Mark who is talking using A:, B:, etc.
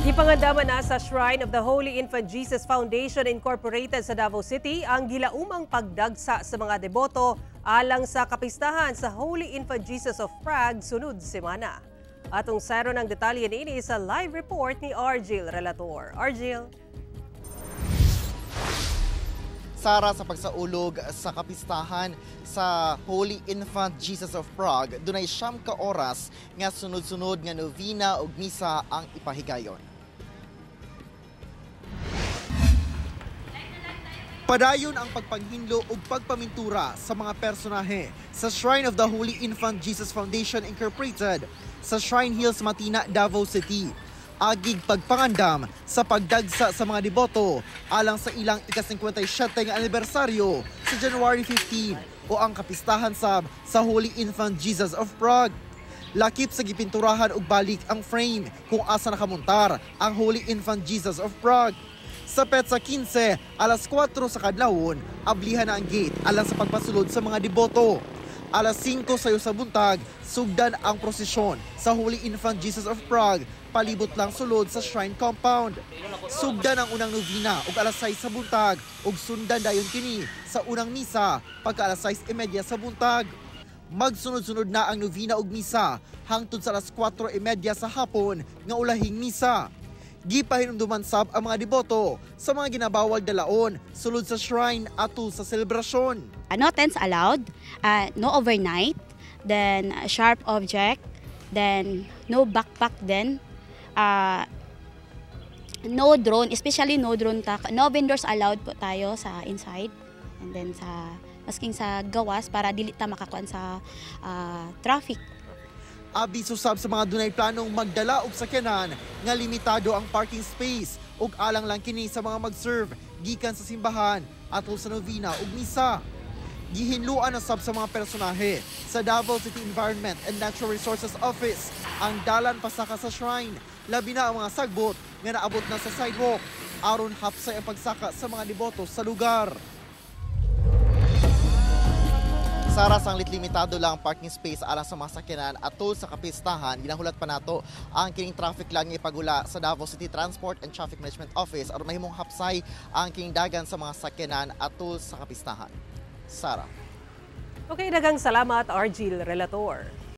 A: Gipangandaman na sa Shrine of the Holy Infant Jesus Foundation Incorporated sa Davao City ang gilaumang pagdagsa sa mga deboto alang sa kapistahan sa Holy Infant Jesus of Prague sunod semana. Atong sayro ng detalye niini sa live report ni Argil Relator. Argil.
B: Sara, sa pagsaulog sa kapistahan sa Holy Infant Jesus of Prague, dunay 9 ka oras nga sunod-sunod nga novena ug misa ang ipahigayon. Padayon ang pagpanghinlo ug pagpamintura sa mga personahe sa Shrine of the Holy Infant Jesus Foundation Incorporated sa Shrine Hills, Matina, Davao City. Agig pagpangandam sa pagdagsa sa mga deboto alang sa ilang ika-57 nga anibersaryo sa January 15 o ang kapistahan sa Holy Infant Jesus of Prague. Lakip sa gipinturahan ug balik ang frame kung asa nakamontar ang Holy Infant Jesus of Prague. Sa petsa 15, alas 4 sa kadlawon, ablihan na ang gate alang sa pagpasulod sa mga deboto. Alas 5 sayo sa buntag, sugdan ang prosesyon sa Holy Infant Jesus of Prague, palibot lang sulod sa shrine compound. Sugdan ang unang novena ug alas 6 sa buntag ug sundan dayon kini sa unang misa pagka alas 6:30 sa buntag. Magsunod-sunod na ang novena ug misa hangtod sa alas 4:30 sa hapon nga ulahing misa. Gipahinumduman sab ang mga deboto sa mga ginabawal dalaon sulod sa shrine atul sa selebrasyon.
C: No tents allowed, no overnight, then sharp object, then no backpack then, no drone, especially no drone, no vendors allowed po tayo sa inside, and then sa masking sa gawas para dili ta makakuan sa traffic.
B: Abiso sab sa mga dunay planong magdala og sakyanan nga limitado ang parking space ug alang lang kini sa mga mag-serve gikan sa simbahan atol sa novena ug misa. Gihinluan na sab sa mga personahe sa Davao City Environment and Natural Resources Office ang dalan pasaka sa shrine, labi na ang mga sagbot nga naabot na sa sidewalk aron hapsay ang pagsaka sa mga deboto sa lugar. Sara, sanglit limitado lang ang parking space alang sa mga sakyanan atol sa kapistahan. Ginahulat pa nato ang kining traffic lang ipagula sa Davao City Transport and Traffic Management Office aron mahimong hapsay ang kining dagan sa mga sakyanan atol sa kapistahan. Sara.
A: Okay, daghang salamat Argil Relator.